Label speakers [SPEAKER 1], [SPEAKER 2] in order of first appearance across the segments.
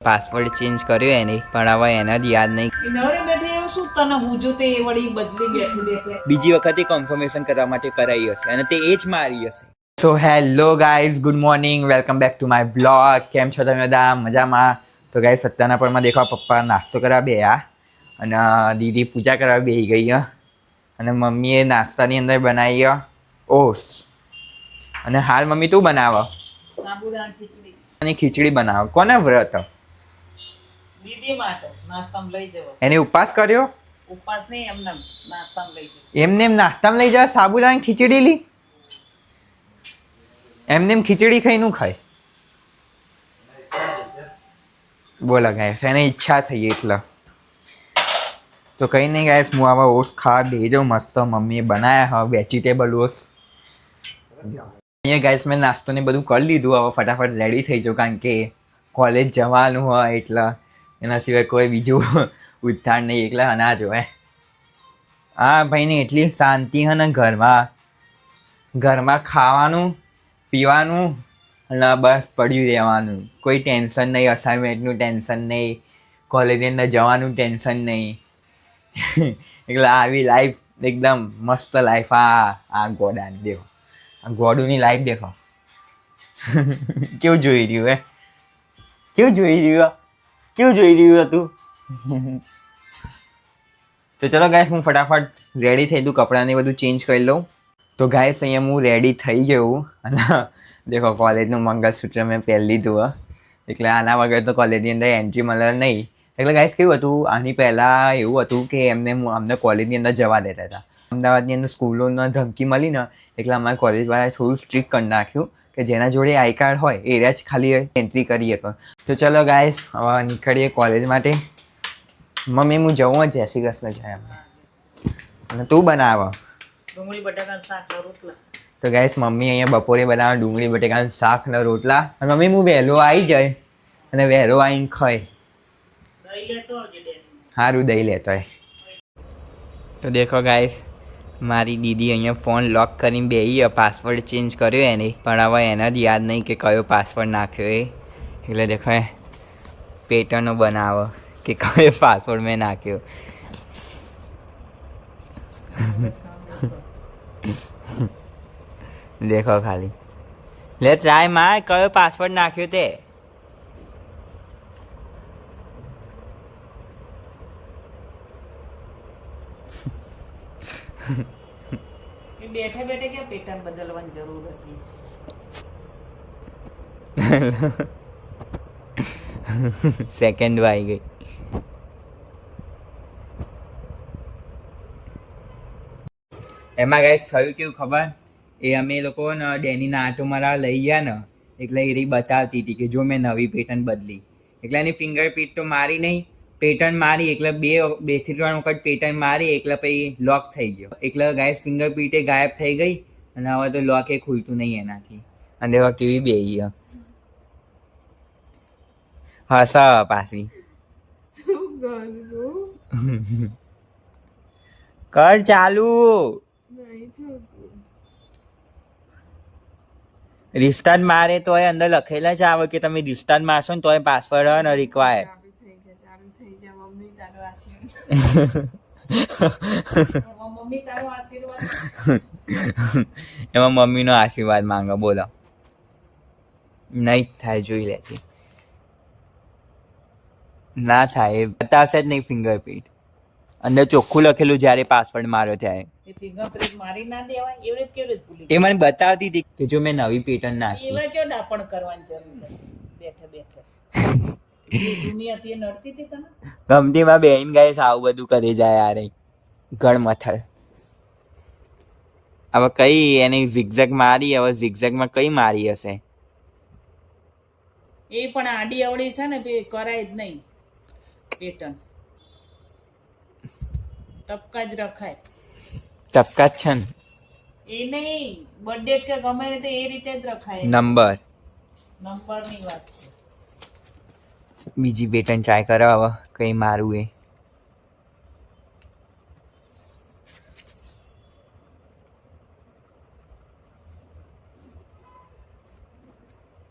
[SPEAKER 1] Password change કર્યો એને, પણ હવે એને જ યાદ નહીં.
[SPEAKER 2] નવરે બેઠે એવું શું તને બૂજો તે વળી બદલી બેઠે
[SPEAKER 1] બીજી વખતે કન્ફર્મેશન કરવા માટે કરાઈ હશે અને તે એ જ મારી હશે. So hello guys, good morning, welcome back to my blog. કેમ છો તમે બધા? મજામાં? તો ગાઈઝ સત્તાના પરમાં દેખો પપ્પા નાસ્તો કરવા બેહ્યા અને દીદી પૂજા કરવા બેસી ગઈ અને મમ્મીએ નાસ્તાની અંદર બનાવી ઓટ્સ. અને હાલ મમ્મી તું બનાવો
[SPEAKER 2] સાબુદાણા ખીચડી
[SPEAKER 1] અને ખીચડી બનાવો. કોને વ્રત?
[SPEAKER 2] દીદી માટે નાસ્તામાં લઈ જવો.
[SPEAKER 1] એને ઉપવાસ કર્યો?
[SPEAKER 2] ઉપવાસ નહીં, એમને નાસ્તામાં લઈ જવો.
[SPEAKER 1] એમને એમ નાસ્તામાં લઈ જાય સાબુદાણાની ખીચડી લી? એમને એમ ખીચડી ખાઈ નું ખાય? બોલો ગાઈસ, એને ઈચ્છા થઈ એટલે. તો કંઈ નહીં ગાઈસ, હું આવા ઓટ્સ ખાવા બેસી જાઉં. મસ્ત મમ્મીએ બનાવ્યા હવે વેજીટેબલ ઓટ્સ. અહીંયા ગાઈસ મેં નાસ્તો ને બધું કરી લીધું. હવે ફટાફટ રેડી થઈ જાઉં, કારણ કે કોલેજ જવાનું હોય એટલે એના સિવાય કોઈ બીજું ઉત્થાન નહીં, એકલા અનાજ હોય. હા ભાઈની એટલી શાંતિ હે ને ઘરમાં ખાવાનું પીવાનું અને બસ પડ્યું રહેવાનું. કોઈ ટેન્શન નહીં, અસાઇનમેન્ટનું ટેન્શન નહીં, કોલેજની અંદર જવાનું ટેન્શન નહીં. એટલે આવી લાઈફ એકદમ મસ્ત લાઈફ. આ ગોડાની દેખો, આ ગોડુની લાઈફ દેખો. કેવું જોઈ રહ્યું કેવું જોઈ રહ્યું હતું? તો ચલો ગાઈસ, હું ફટાફટ રેડી થઈ દઉં, કપડાને બધું ચેન્જ કરી લઉં. તો ગાઈસ અહીંયા હું રેડી થઈ ગયું અને દેખો કોલેજનું મંગળસૂત્ર મેં પહેરી લીધું એટલે આના વગર તો કોલેજની અંદર એન્ટ્રી મળે નહીં. એટલે ગાઈસ કેવું હતું, આની પહેલાં એવું હતું કે અમને કોલેજની અંદર જવા દેતા હતા. અમદાવાદની અંદર સ્કૂલોના ધમકી મળી ને એટલે અમારે કોલેજવાળાએ થોડું સ્ટ્રિક્ટ કરી નાખ્યું કે જેના જોડે આઈ કાર્ડ હોય એ જ ખાલી એન્ટ્રી કરી શકો. તો ચલો ગાઈસ, હવે નીકળીએ કોલેજ માટે. મમ્મી હું જવું જ, જય શ્રી કૃષ્ણ જાય અને તું બનાવ
[SPEAKER 2] ડુંગળી બટાકાનું શાક ને રોટલા.
[SPEAKER 1] તો ગાઈસ મમ્મી અહીંયા બપોરે બનાવે ડુંગળી બટાકાનું શાક ને રોટલા. અને મમ્મી હું વહેલો આવી જાય અને વહેલો આવીને ખાય.
[SPEAKER 2] દહીં લેતો આવજે ડેરી.
[SPEAKER 1] સારું દહીં લેતો હોય. તો દેખો ગાઈસ, મારી દીદી અહીંયા ફોન લોક કરીને બેસી, પાસવર્ડ ચેન્જ કર્યો એને, પણ હવે એને જ યાદ નહીં કે કયો પાસવર્ડ નાખ્યો એ. એટલે દેખો પેટર્નો બનાવો કે કયો પાસવર્ડ મેં નાખ્યો. દેખો ખાલી લે ટ્રાય માર, કયો પાસવર્ડ નાખ્યો તે.
[SPEAKER 2] બેઠે બેઠે ક્યાં પેટર્ન બદલવાની જરૂર હતી?
[SPEAKER 1] સેકન્ડ આવી ગઈ. એમાં ગાઈસ થયું કેવું ખબર? એ અમે લોકો ને ડેનીના આંટો મારા લઈ ગયા ને એટલે એ બતાવતી હતી કે જો મેં નવી પેટર્ન બદલી. એટલે એની ફિંગરપ્રિન્ટ તો મારી નહીં, પેટર્ન મારી એટલે બે થી ત્રણ વખત પેટર્ન મારી એટલે પછી લોક થઈ ગયો. એટલે ગાઈસ ફિંગરપ્રિન્ટ ગાયબ થઈ ગઈ અને હવે તો લોક એ ખુલતું નહીં એનાથી. અને એવા કેવી બેહી હસા પાછી કર ચાલુ. રિસ્ટાર્ટ મારે તોય અંદર લખેલા જ આવે કે તમે રિસ્ટાર્ટ મારશો ને તોય પાસવર્ડ ન રિક્વાયર. એમાં મમ્મીનો આશીર્વાદ માંગો. બોલો, નહીં થાય, જોઈ લેજે. ના થાય, એ બતાવશે જ નહીં ફિંગરપ્રિન્ટ. અંદર ચોખ્ખું લખેલું જ્યારે પાસવર્ડ માર્યો ત્યારે.
[SPEAKER 2] ફિંગરપ્રિન્ટ મારી ના દેવાય એવી રીતે કેવી રીતે ભૂલી?
[SPEAKER 1] એ મને બતાવતી હતી કે જો મેં નવી પેટર્ન નાખી.
[SPEAKER 2] એવા કેવો ડાપણ કરવાની જરૂર બેઠે બેઠે? દુનિયાથી નડતી હતી તને?
[SPEAKER 1] ગમતીમાં બેન ગાઈસ આવું બધું કરી જાય યાર. ગળમથલ. હવે કઈ એને ઝિગઝેગ મારી, હવે ઝિગઝેગમાં કઈ મારી હશે?
[SPEAKER 2] એ પણ આડી અવળી છે ને, કરાય જ નહીં પેટર્ન. ટપકા જ રખાય.
[SPEAKER 1] ટપકા જ છે ને
[SPEAKER 2] એ નહીં, બર્થડે કે ગમે તે એ રીતે જ રખાય.
[SPEAKER 1] નંબરની
[SPEAKER 2] વાત છે.
[SPEAKER 1] બીજી પેટર્ન ટ્રાય કરો હવે કઈ મારું એ.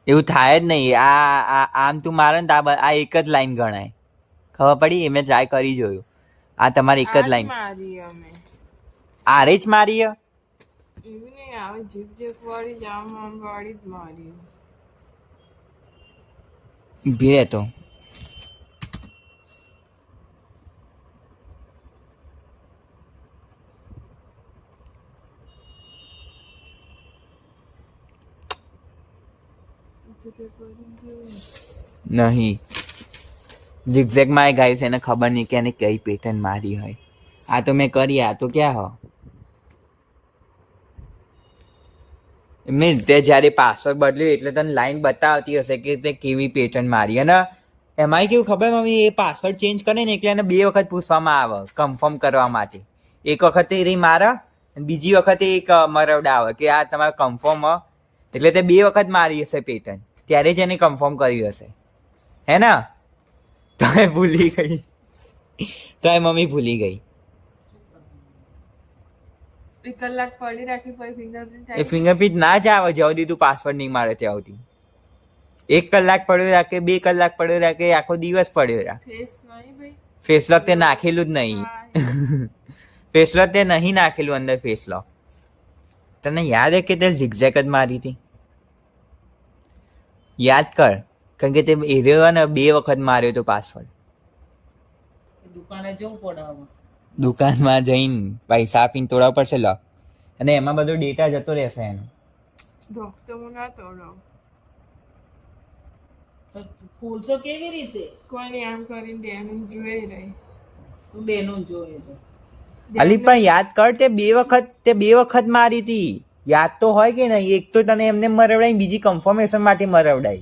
[SPEAKER 1] એવું થાય જ નહીં. આ આમ તું મારે ને તો આ એક જ લાઈન ગણાય. ખબર પડી? મેં ટ્રાય કરી જોયું. આ તમારી એક જ લાઈન.
[SPEAKER 3] મારી અમે
[SPEAKER 1] આરે જ મારી હે?
[SPEAKER 3] એવી નહીં આવે જીપ જીપ વાળી જામ આમ વાળી જ મારી
[SPEAKER 1] ઊભી રહે તો. નહીં ઝિગઝેગમાં ગાય છે, એને ખબર નહીં કે એને કઈ પેટર્ન મારી હોય. આ તો મેં કરી, આ તો ક્યાં હો. મીન્સ તે જ્યારે પાસવર્ડ બદલ્યો એટલે તને લાઈન બતાવતી હશે કે તે કેવી પેટર્ન મારી. અને એમાંય કેવું ખબર મમ્મી, એ પાસવર્ડ ચેન્જ કરે ને એટલે એને 2 વખત પૂછવામાં આવે કન્ફર્મ કરવા માટે. એક વખતે એ મારે અને બીજી વખતે એક મરવડા આવે કે આ તમારે કન્ફર્મ એટલે તે 2 વખત મારી હશે પેટર્ન, ત્યારે જ એને કન્ફર્મ કર્યું હશે. હે ને? તમે ભૂલી ગઈ, તો મમ્મી ભૂલી ગઈ.
[SPEAKER 3] 1 કલાક પડી રાખી પછી ફિંગરપ્રિન્ટ
[SPEAKER 1] એ ફિંગરપ્રિન્ટ ના જ આવે જ્યાં સુધી તું પાસવર્ડ નહીં મારે ત્યાં સુધી. 1 કલાક પડ્યો રાખે, 2 કલાક પડ્યો રાખે, આખો દિવસ પડ્યો રાખે.
[SPEAKER 3] ફેસ નહીં ભાઈ
[SPEAKER 1] ફેસલોક તે નાખેલું જ નહીં. ફેસલોક તે નહીં નાખેલું અંદર ફેસલોક. તને યાદ હે કે તે ઝિગઝેગ જ મારી હતી? યાદ કર, કારણ કે તે એરિયો ને 2 વખત માર્યો તો પાસવર્ડ.
[SPEAKER 2] દુકાને જવું પડે હવે.
[SPEAKER 1] દુકાનમાં જઈને પૈસા આપીને તોડવા પડશે લોક, અને એમાં બધો ડેટા જતો રહેશે એનો.
[SPEAKER 3] ડોક્ટર હું ના તોડો
[SPEAKER 2] તો ખોલશો કેવી રીતે?
[SPEAKER 3] કોઈ નહીં આમ કરીને ડેનું જોઈ રહી
[SPEAKER 2] તું બેનું જોઈએ તો
[SPEAKER 1] અલી પણ યાદ કર, તે 2 વખત મારી હતી. યાદ તો હોય કે નહીં? એક તો તને એમને મરવડાઈ, બીજી કન્ફર્મેશન માટે મરવડાઈ.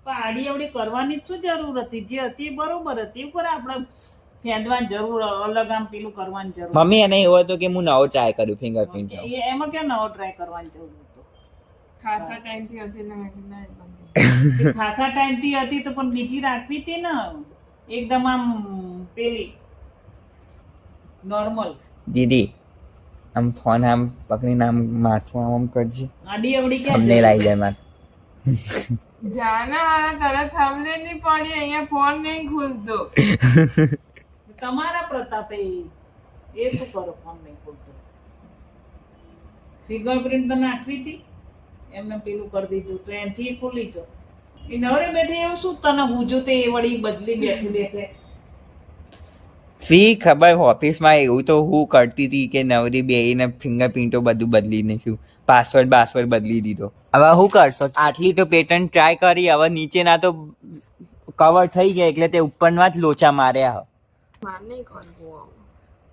[SPEAKER 2] પણ આડી અવડી કરવાની જ શું જરૂર હતી? જે હતી એ બરોબર હતી, ઉપર આપણે ફેંદવાની જરૂર, અલગ આમ પેલું કરવાની જરૂર.
[SPEAKER 1] મમ્મી એને એવો હતો કે હું નવો ટ્રાય કરું ફિંગરપ્રિન્ટ.
[SPEAKER 2] એમાં ક્યાં નવો ટ્રાય કરવાની જરૂર હતો?
[SPEAKER 3] ખાસા ટાઈમથી હતી ને મેં કીધું ના એ બંધ
[SPEAKER 2] એ ખાસા ટાઈમથી હતી તો પણ બીજી રાખવી હતી ને, એકદમ આમ પેલી નોર્મલ.
[SPEAKER 1] દીદી આમ ફોન આમ પકડીને આમ માથું આમ કરજે,
[SPEAKER 2] આડી અવડી ક્યાં
[SPEAKER 1] અમને લાગી જાય માથું.
[SPEAKER 3] જાના તારા થાંભલે નહીં પડી, અહીંયા ફોન નહીં ખુલતો.
[SPEAKER 2] તમારા પ્રતાપે એ શું કરો? ફોન નહીં ખોલતો. ફિંગરપ્રિન્ટ તો નાખવી હતી, એમને પેલું કરી દીધું તો એનાથી ખુલી જો. એ નવરે બેઠી એવું શું તને હુજો તે એ વળી બદલી બેઠી બેઠે.
[SPEAKER 1] સી ખબર, ઓફિસમાં એવું તો હું કરતી હતી કે નવરી બેહીને ફિંગરપ્રિન્ટો બધું બદલી નાખ્યું, પાસવર્ડ બદલી દીધો. હવે હું કરશો? આટલી તો પેટર્ન ટ્રાય કરી, હવે નીચેના તો કવર થઈ ગયા એટલે તે ઉપરના જ લોચા માર્યા.
[SPEAKER 3] માર નહીં કરવું આવું.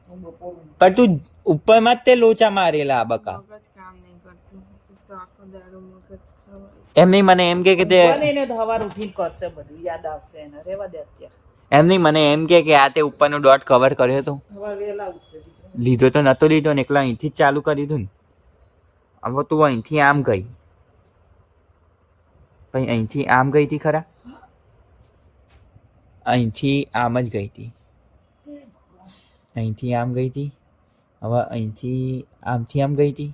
[SPEAKER 2] હું બપોર
[SPEAKER 1] પણ તું ઉપરમાં જ તે લોચા મારેલા આ બકા.
[SPEAKER 3] મગજ કામ નહીં કરતું તો આખો દાડો મગજ ખવાય.
[SPEAKER 1] એમ નહીં, મને એમ કે તે
[SPEAKER 2] બને એને તો હવાર ઉઠીને કરશે, બધું યાદ આવશે એને. રેવા દે અત્યારે.
[SPEAKER 1] એમ નહીં, મને એમ કે આ તે ઉપરનો ડોટ કવર કર્યો હતો.
[SPEAKER 2] હવાર વહેલા ઉઠશે.
[SPEAKER 1] લીધો તો નતો લીધો ને, એકલા અહીંથી જ ચાલુ કરી દીધું ને. હવે તું અહીંથી આમ ગઈ, પછી અહીંથી આમ ગઈ હતી ખરા? અહીંથી આમ જ ગઈ હતી, અહીંથી આમ ગઈ હતી. હવે અહીંથી આમથી આમ ગઈ હતી,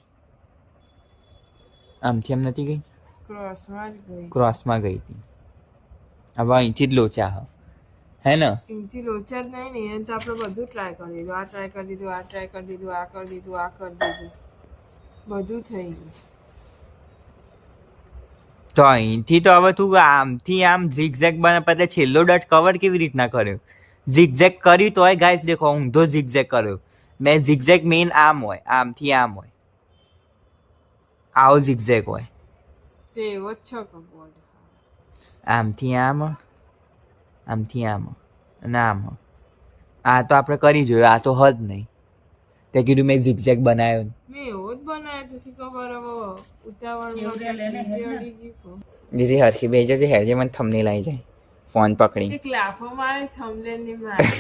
[SPEAKER 1] આમથી આમ નથી ગઈ,
[SPEAKER 3] ક્રોસમાં જ ગઈ.
[SPEAKER 1] ક્રોસમાં ગઈ હતી. હવે અહીંથી જ લોચા હે ને?
[SPEAKER 3] એમથી લોચા જ નહીં ને, એને તો આપણે બધું ટ્રાય કરી દીધું. આ ટ્રાય કરી દીધું, આ ટ્રાય કરી દીધું, આ કરી દીધું, આ કરી દીધું, બધું થઈ ગયું.
[SPEAKER 1] તો અહીંથી તો હવે તું આમથી આમ ઝિગઝેગ બને, પછી છેલ્લો ડટ કવર કેવી રીતના કર્યો? ઝિગઝેગ કર્યું તોય ગાઈસ દેખો, ઊંધો ઝિગઝેગ કર્યો મેં. ઝિગઝેગ મેઇન આમ હોય, આમથી આમ હોય, આવો ઝિગઝેગ હોય.
[SPEAKER 3] તે એવો જ છે કપોડ.
[SPEAKER 1] આમથી આમ, આમથી આમ અને આમ. આ તો આપણે કરી જોયું, આ તો હદ નહીં. તે કીધું મેં ઝિગઝેગ બનાવ્યો.
[SPEAKER 3] મેં એવો જ બનાવ્યો તો ખબર હવે ઉતાવળમાં
[SPEAKER 2] કેવડિયા લઈને
[SPEAKER 3] નીચે
[SPEAKER 2] જજો ને.
[SPEAKER 3] અડી ગઈ કો.
[SPEAKER 1] દીદી હરખી બેજે છે, હેરજે મને થમને લાવી જાય ફોન પકડી.
[SPEAKER 3] એક લાફો મારે થંભલે ની મારી.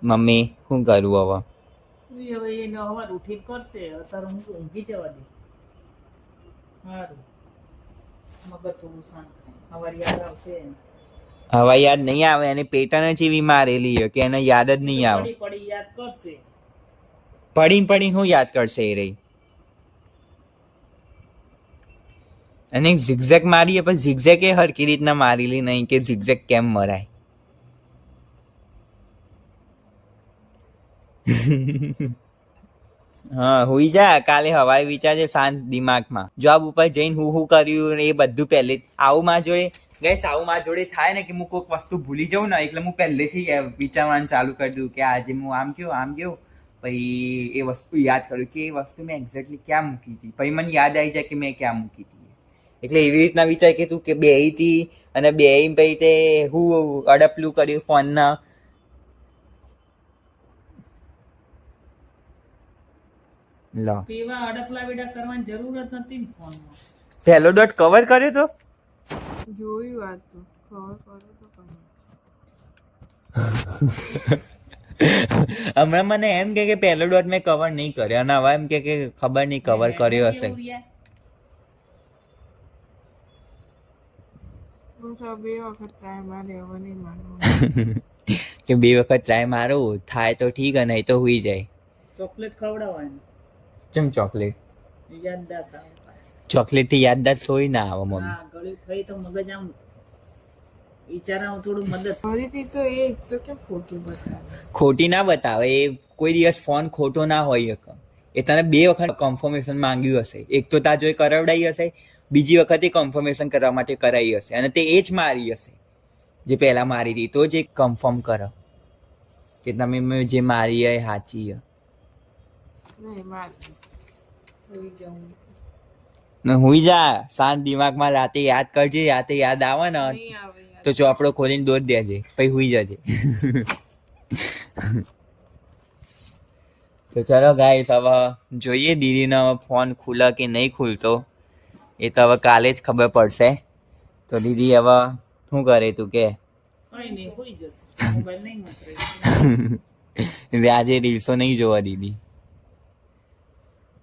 [SPEAKER 1] મમ્મી શું કરું હવે?
[SPEAKER 2] હવે એને હવાર ઉઠીને કરશે. અત્યારે હું ઊંઘી જવા દે. સારું, મગજ થોડું શાંત થાય. હવાર યાદ આવશે એને.
[SPEAKER 1] હવે યાદ નહીં આવે, એને પેટર્ન જ એવી મારેલી કે એને યાદ જ નહીં આવે.
[SPEAKER 2] પડી પડી યાદ કરશે.
[SPEAKER 1] પડીને હું યાદ કરશે એ રહી? અને ઝિગઝેક મારીએ પણ ઝિગઝેક એ હરકી રીતના મારેલી નહીં કે ઝિગઝેક કેમ મરાય. હા હુઈ જા, કાલે હવારે વિચારજે શાંત દિમાગમાં. જોબ ઉપર જઈને હું કર્યું એ બધું પહેલે આવું માં જોડે ગઈસ, આવું માં જોડે થાય ને કે હું કોઈક વસ્તુ ભૂલી જાઉં ને એટલે હું પહેલેથી વિચારવાનું ચાલુ કરી દઉં કે આજે હું આમ ગયો પછી એ વસ્તુ યાદ કરું કે એ વસ્તુ મેં એક્ઝેક્ટલી ક્યાં મૂકી હતી, પછી મને યાદ આવી જાય કે મેં ક્યાં મૂકી હતી. એટલે એવી રીતના વિચાર કે તું કે બેહી હતી અને બેહી પછી તે હું અડપલું કર્યું ફોનના. લો
[SPEAKER 2] એવા અડપલા વેડા કરવાની જરૂરત નથી ને ફોનમાં.
[SPEAKER 1] પહેલો ડોટ કવર કર્યો તો
[SPEAKER 3] જોયું વાત તો ખબર કરો તો પણ
[SPEAKER 1] હમણાં મને એમ કે પહેલો ડોટ મેં કવર નહીં કર્યો અને હવે એમ કે ખબર નહીં કવર કર્યો હશે.
[SPEAKER 3] બસ આ 2 વખત ટ્રાય મારે હવે નહીં મારવાનું.
[SPEAKER 1] કે 2 વખત ટ્રાય મારું થાય તો ઠીક અને નહીં તો હુઈ જાય.
[SPEAKER 2] ચોકલેટ ખવડાવવાની,
[SPEAKER 1] ચમ ચોકલેટ?
[SPEAKER 2] યાદદાસ્ત આવે પાછી.
[SPEAKER 1] ચોકલેટ થી યાદદાસ્ત થોડી ના આવે મમ્મી.
[SPEAKER 2] હા, ગળ્યું ખાઈ તો મગજ આમ વિચારામાં થોડું મદદ.
[SPEAKER 3] ફરીથી તો એ તો કેમ ખોટું બતાવે.
[SPEAKER 1] ખોટી ના બતાવે, એ કોઈ દિવસ ફોન ખોટો ના હોય શકે. એ તને 2 વખત કન્ફર્મેશન માંગ્યું હશે, એક તો તા જોઈ કરાવડાઈ હશે, બીજી વખતે કન્ફર્મેશન કરવા માટે કરાઈ હશે અને તે એ જ મારી હશે જે પહેલા મારી હતી, તો જ એક કન્ફર્મ કરો કે તમે જે મારી એ સાચી છે.
[SPEAKER 3] નહીં મારતી હોઈ જાઉં.
[SPEAKER 1] ને હુઈ જા શાંત દિમાગમાં, રાતે યાદ કરજે, રાતે યાદ આવે ને
[SPEAKER 3] નહીં આવે યાર.
[SPEAKER 1] તો ચોપડો ખોલીને દોડ દેજે પછી હુઈ જજે. તો ચલો ગાઈસ, હવે જોઈએ દીદીનો ફોન ખુલે કે નહીં ખુલતો, એ તો હવે કાલે જ ખબર પડશે. તો દીદી હવે શું કરે તું કે?
[SPEAKER 2] કઈ નહીં, હોઈ જશે. મોબાઈલ નહીં વાપરે.
[SPEAKER 1] આજે રીલ્સો નહીં જોવા દીદી.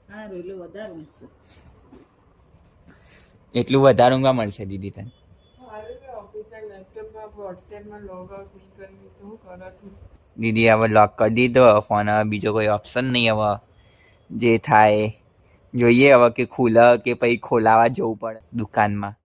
[SPEAKER 2] સારું, એટલે વધારે ઊંઘશે.
[SPEAKER 1] એટલું વધારે ઊંઘવા મળશે દીદી તને.
[SPEAKER 3] હારું કે ઓફિસના લેપટોપમાં વોટ્સએપમાં લોગ આઉટ નહીં કરી તો હું કરાતું.
[SPEAKER 1] દીદી હવે લોક કરી દીધો ફોન, હવે બીજો કોઈ ઓપ્શન નહીં. હવે જે થાય જોઈએ હવે કે ખુલે કે પછી ખોલાવા જવું પડે દુકાનમાં.